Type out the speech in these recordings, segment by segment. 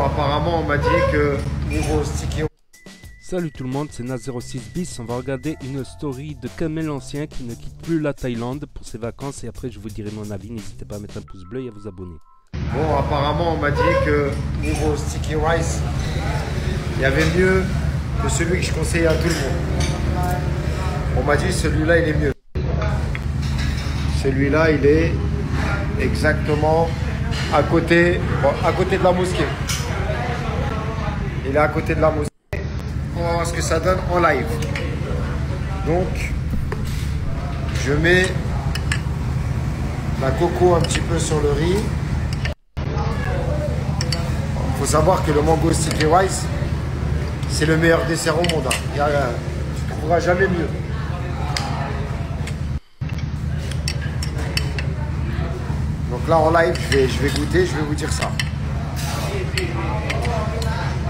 Bon, apparemment, on m'a dit que niveau sticky. Salut tout le monde, c'est Naz06 bis. On va regarder une story de Kamel Ancien qui ne quitte plus la Thaïlande pour ses vacances et après je vous dirai mon avis. N'hésitez pas à mettre un pouce bleu et à vous abonner. Bon, apparemment, on m'a dit que niveau sticky rice, il y avait mieux que celui que je conseillais à tout le monde. On m'a dit celui-là, il est mieux. Celui-là, il est exactement à côté de la mosquée. Il est à côté de la mosquée. On va voir ce que ça donne en live. Donc, je mets la coco un petit peu sur le riz. Il faut savoir que le mango sticky rice, c'est le meilleur dessert au monde. Tu ne trouveras jamais mieux. Donc là en live, je vais goûter, je vais vous dire ça.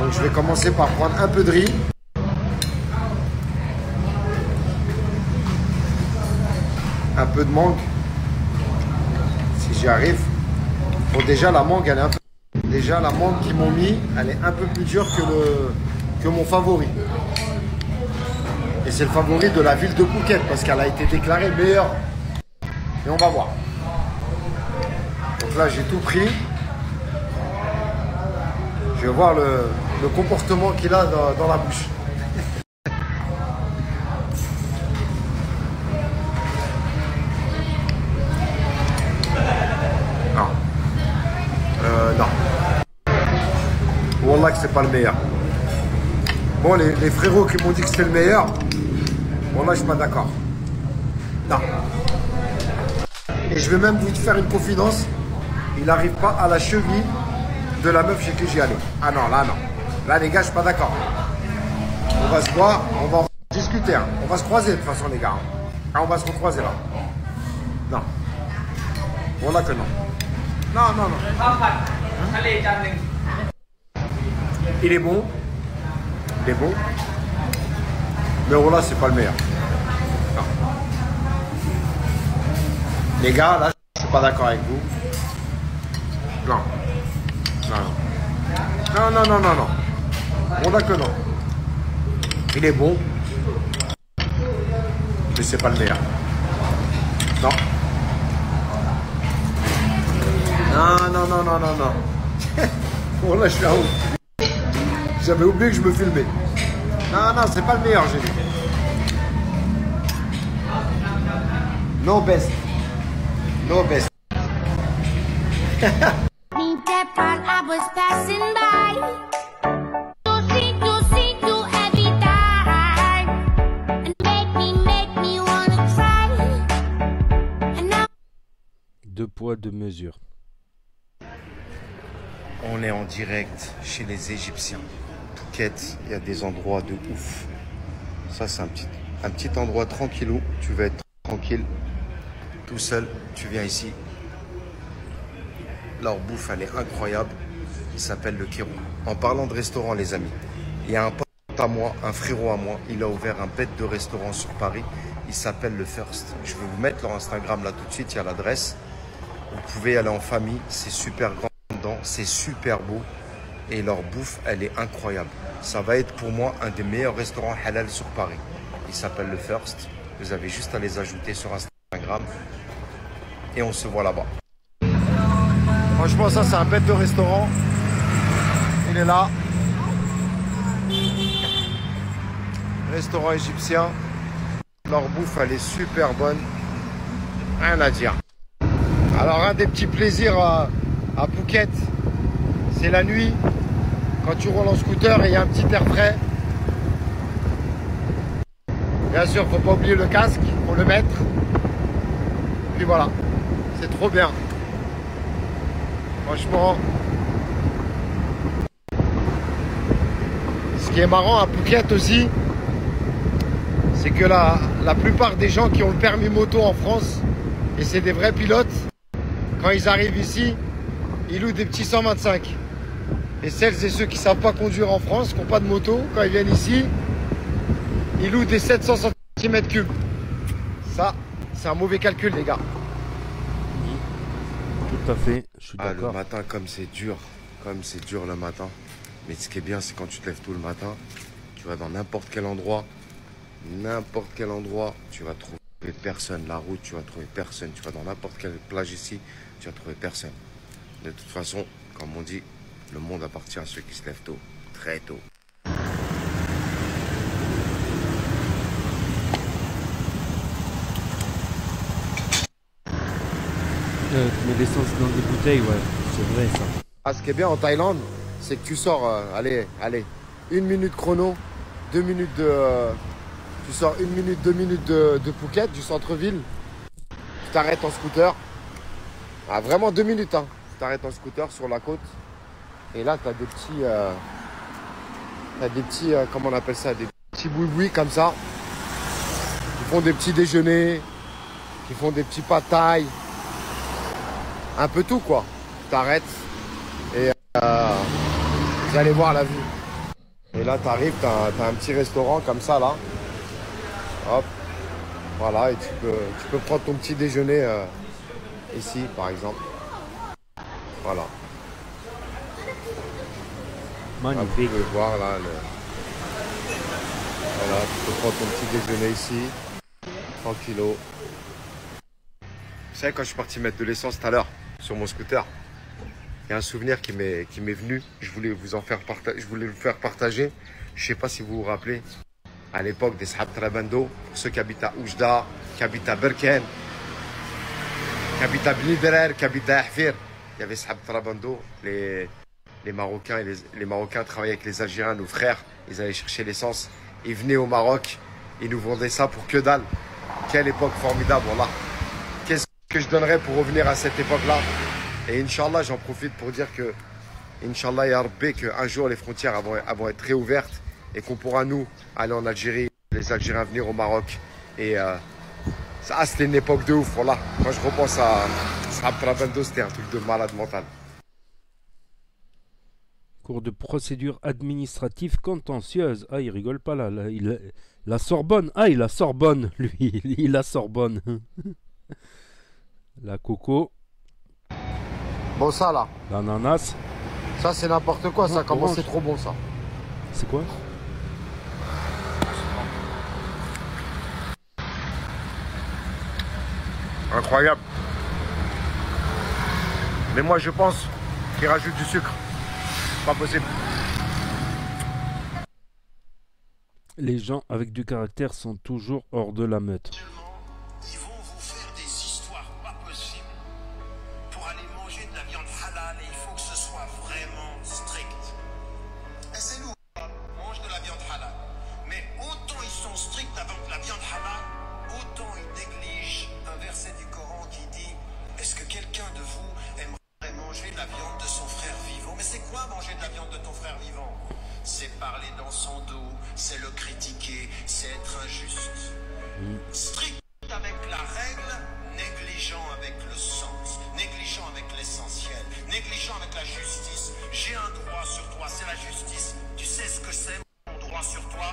Donc je vais commencer par prendre un peu de riz. Un peu de mangue. Si j'y arrive. Bon, déjà la mangue, elle est un peu... Déjà la mangue qu'ils m'ont mis, elle est un peu plus dure que mon favori. Et c'est le favori de la ville de Phuket parce qu'elle a été déclarée meilleure. Et on va voir. Donc là j'ai tout pris. Je vais voir le comportement qu'il a dans la bouche. Non. Non. Wallah que c'est pas le meilleur. Bon, les frérots qui m'ont dit que c'était le meilleur, bon là je suis pas d'accord. Non. Et je vais même vous faire une confidence. Il n'arrive pas à la cheville de la meuf chez qui j'y allais. Ah non, là non. Là les gars, je suis pas d'accord. On va se voir, on va en discuter. Hein. On va se croiser de toute façon les gars. Ah, on va se recroiser là. Non. Bon là que non. Non, non, non. Il est bon. Il est bon. Mais voilà, c'est pas le meilleur. Non. Les gars, là, je suis pas d'accord avec vous. Non. Non, non. Non, non, non, non. On a que non. Il est bon. Mais c'est pas le meilleur. Non. Non, non, non, non, non, non. Bon, là, je suis à haut. J'avais oublié que je me filmais. Non, non, c'est pas le meilleur, j'ai dit. No best. No best. Deux poids, deux mesures. On est en direct chez les Égyptiens. Phuket, il y a des endroits de ouf. Ça, c'est un petit endroit tranquillou. Tu vas être tranquille, tout seul. Tu viens ici. Leur bouffe, elle est incroyable. Il s'appelle le Kirou. En parlant de restaurant, les amis, il y a un pote à moi, un frérot à moi. Il a ouvert un bête de restaurant sur Paris. Il s'appelle le First. Je vais vous mettre leur Instagram là tout de suite. Il y a l'adresse. Vous pouvez aller en famille. C'est super grand dedans. C'est super beau. Et leur bouffe, elle est incroyable. Ça va être pour moi un des meilleurs restaurants halal sur Paris. Il s'appelle le First. Vous avez juste à les ajouter sur Instagram. Et on se voit là-bas. Franchement, ça, c'est un bête de restaurant. Il est là. Restaurant égyptien. Leur bouffe, elle est super bonne. Rien à dire. Alors, un des petits plaisirs à Phuket, c'est la nuit. Quand tu roules en scooter et il y a un petit air frais. Bien sûr, faut pas oublier le casque, faut le mettre. Puis voilà, c'est trop bien. Franchement, ce qui est marrant à Phuket aussi, c'est que la plupart des gens qui ont le permis moto en France, et c'est des vrais pilotes, quand ils arrivent ici, ils louent des petits 125. Et celles et ceux qui ne savent pas conduire en France, qui n'ont pas de moto, quand ils viennent ici, ils louent des 700 cm3. Ça, c'est un mauvais calcul, les gars. Tout à fait, je suis d'accord. Le matin, comme c'est dur. Quand même, c'est dur le matin. Mais ce qui est bien, c'est quand tu te lèves tôt le matin, tu vas dans n'importe quel endroit, tu vas trouver personne. La route, tu vas trouver personne. Tu vas dans n'importe quelle plage ici, tu vas trouver personne. De toute façon, comme on dit, le monde appartient à ceux qui se lèvent tôt, très tôt. Tu mets l'essence dans des bouteilles, ouais, c'est vrai ça. Ah, ce qui est bien en Thaïlande, c'est que tu sors, allez, 1 minute chrono, 2 minutes tu sors 1 minute, 2 minutes de Phuket, du centre-ville. Tu t'arrêtes en scooter. Ah, vraiment 2 minutes, hein. Tu t'arrêtes en scooter sur la côte. Et là, tu as des petits, comment on appelle ça, des petits boui-boui comme ça. Qui font des petits déjeuners, qui font des petits pad-thai. Un peu tout, quoi. Tu t'arrêtes et vous allez voir la vue. Et là, tu arrives, tu as un petit restaurant comme ça, là. Hop. Voilà, et tu peux prendre ton petit déjeuner ici, par exemple. Voilà. Magnifique. Là, vous pouvez voir, là, voilà, tu peux prendre ton petit déjeuner ici. Tranquillo. Vous savez, quand je suis parti mettre de l'essence tout à l'heure sur mon scooter, il y a un souvenir qui m'est venu. Je voulais vous le faire partager. Je ne sais pas si vous vous rappelez. À l'époque des Sahab Trabando, pour ceux qui habitent à Oujda, qui habitent à Berken, qui habitent à Bniderer, qui habitent à Ahfir. Il y avait Sahab Trabando, les Marocains, les Marocains travaillaient avec les Algériens, nos frères. Ils allaient chercher l'essence. Ils venaient au Maroc. Ils nous vendaient ça pour que dalle. Quelle époque formidable, voilà. Qu'est-ce que je donnerais pour revenir à cette époque-là? Et Inch'Allah, j'en profite pour dire que, Inch'Allah, Ya Rabbi, qu'un jour les frontières vont être réouvertes et qu'on pourra, nous, aller en Algérie, les Algériens venir au Maroc. Et ça, c'était une époque de ouf, voilà. Quand je repense à Sahab Trabando, c'était un truc de malade mental. Cours de procédure administrative contentieuse. Ah, il rigole pas là. La Sorbonne. Ah, il a Sorbonne, lui. Il a Sorbonne. La coco. Bon, ça, là. L'ananas. Ça, c'est n'importe quoi, ça. Comment orange. c'est trop bon, ça. C'est quoi? Incroyable. Mais moi, je pense qu'il rajoute du sucre. Pas possible. Les gens avec du caractère sont toujours hors de la meute. Ils vont vous faire des histoires pas possibles pour aller manger de la viande halal et il faut que ce soit vraiment strict. Et c'est nous, on mange de la viande halal. Mais autant ils sont stricts avec la viande halal, autant ils négligent un verset du Coran qui dit: est-ce que quelqu'un de vous aimerait manger de la viande de son frère vivant? Mais c'est quoi manger de la viande de ton frère vivant? C'est parler dans son dos, c'est le critiquer, c'est être injuste. Strict avec la règle, négligent avec le sens, négligent avec l'essentiel, négligent avec la justice. J'ai un droit sur toi, c'est la justice. Tu sais ce que c'est, mon droit sur toi?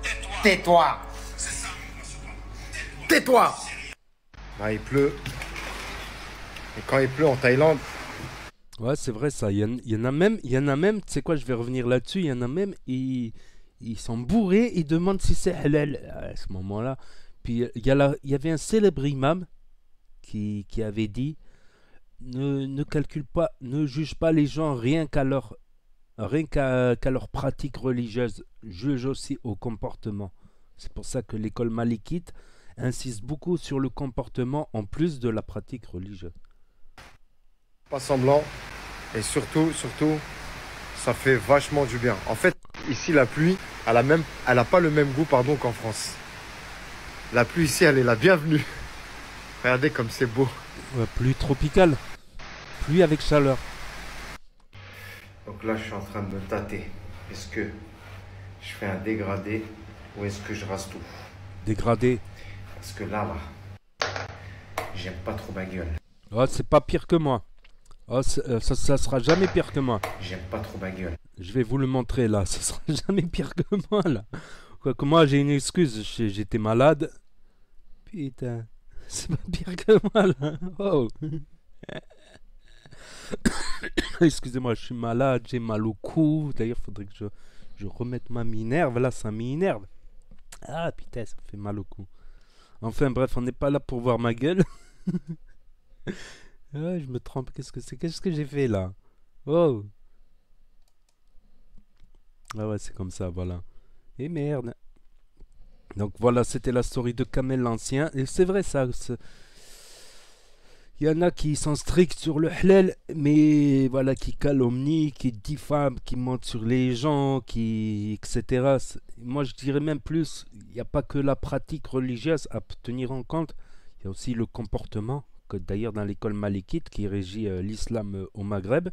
Tais-toi. Tais-toi. C'est ça, mon droit sur toi. Tais-toi. Ah, il pleut. Et quand il pleut en Thaïlande, Ouais, c'est vrai ça. Il y en a même, tu sais quoi, je vais revenir là-dessus. Il y en a même, ils sont bourrés, ils demandent si c'est halal à ce moment-là. Puis il y avait un célèbre imam qui avait dit ne calcule pas, ne juge pas les gens rien qu'à leur pratique religieuse, juge aussi au comportement. C'est pour ça que l'école malikite insiste beaucoup sur le comportement en plus de la pratique religieuse. pas semblant. Et surtout, ça fait vachement du bien. En fait, ici, la pluie, elle a pas le même goût, pardon, qu'en France. La pluie ici, elle est la bienvenue. Regardez comme c'est beau. Ouais, pluie tropicale, pluie avec chaleur. Donc là, je suis en train de me tâter. Est-ce que je fais un dégradé ou est-ce que je rase tout? Dégradé. Parce que là, j'aime pas trop ma gueule. Oh, c'est pas pire que moi. Oh, ça sera jamais pire que moi. J'aime pas trop ma gueule. Je vais vous le montrer là. Ça sera jamais pire que moi là. Quoique moi j'ai une excuse. J'étais malade. Putain. C'est pas pire que moi là. Oh. Excusez-moi, je suis malade, j'ai mal au cou. D'ailleurs, faudrait que je remette ma minerve. Là, ça m'énerve. Ah putain, ça me fait mal au cou. Enfin bref, on n'est pas là pour voir ma gueule. Ah, je me trompe, qu'est-ce que c'est? Qu'est-ce que j'ai fait là? Oh. Ah ouais, c'est comme ça, voilà. Et merde. Donc voilà, c'était la story de Kamel l'Ancien. Et c'est vrai ça. Il y en a qui sont stricts sur le halal, mais voilà, qui calomnient, qui diffament, qui mentent sur les gens, etc. Moi, je dirais même plus, il n'y a pas que la pratique religieuse à tenir en compte, il y a aussi le comportement, que d'ailleurs dans l'école malikite qui régit l'islam au Maghreb,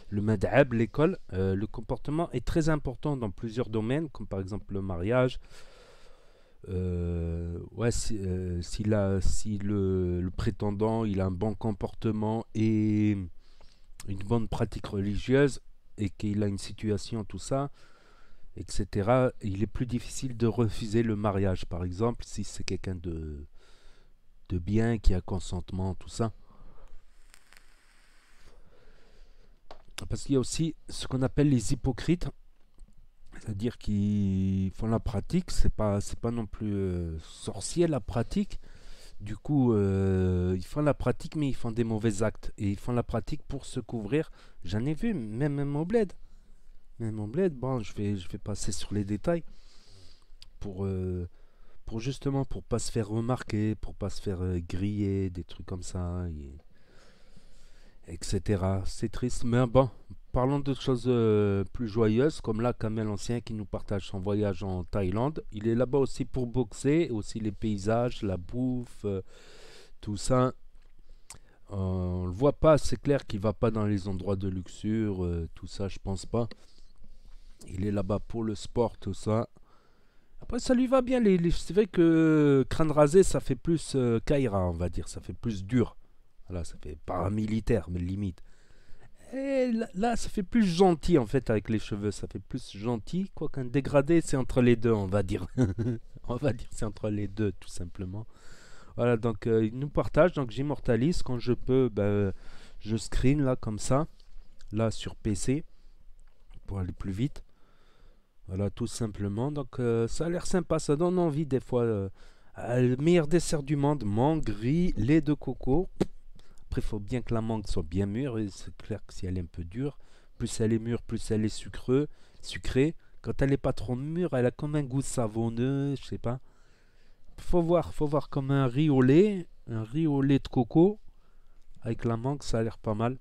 le madhab, l'école, le comportement est très important dans plusieurs domaines, comme par exemple le mariage. Ouais, si le prétendant il a un bon comportement et une bonne pratique religieuse et qu'il a une situation, tout ça, etc., il est plus difficile de refuser le mariage, par exemple, si c'est quelqu'un de bien, qui a consentement, tout ça. Parce qu'il y a aussi ce qu'on appelle les hypocrites, c'est-à-dire qu'ils font la pratique, c'est pas non plus sorcier la pratique. Du coup, ils font la pratique, mais ils font des mauvais actes. Et ils font la pratique pour se couvrir. J'en ai vu, même au bled. Même au bled, bon, je vais passer sur les détails. Pour, euh, pour justement, pour pas se faire remarquer, pour pas se faire griller, des trucs comme ça, etc. C'est triste, mais bon, parlons de choses plus joyeuses, comme là, Kamel Ancien qui nous partage son voyage en Thaïlande. Il est là-bas aussi pour boxer, aussi les paysages, la bouffe, tout ça. On le voit pas, c'est clair qu'il va pas dans les endroits de luxure, tout ça, je pense pas. Il est là-bas pour le sport, tout ça. Après, ça lui va bien. C'est vrai que crâne rasé, ça fait plus Kaira, on va dire. Ça fait plus dur. Voilà, ça fait paramilitaire, mais limite. Et là, ça fait plus gentil en fait avec les cheveux. Ça fait plus gentil. Quoi qu'un dégradé, c'est entre les deux, on va dire. On va dire c'est entre les deux, tout simplement. Voilà, donc il nous partage. Donc j'immortalise quand je peux. Je screen là, comme ça. Là, sur PC. Pour aller plus vite. Voilà, tout simplement. Donc ça a l'air sympa. Ça donne envie des fois. Le meilleur dessert du monde, mangue, riz, lait de coco. Après, il faut bien que la mangue soit bien mûre. Et c'est clair que si elle est un peu dure, plus elle est mûre, plus elle est sucrée. Quand elle n'est pas trop mûre, elle a comme un goût savonneux, je sais pas. Faut voir comme un riz au lait de coco avec la mangue, ça a l'air pas mal.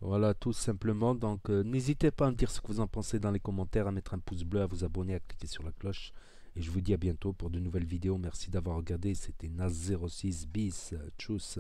Voilà, tout simplement. Donc, n'hésitez pas à me dire ce que vous en pensez dans les commentaires, à mettre un pouce bleu, à vous abonner, à cliquer sur la cloche. Et je vous dis à bientôt pour de nouvelles vidéos. Merci d'avoir regardé. C'était Naz06 bis. Tchuss.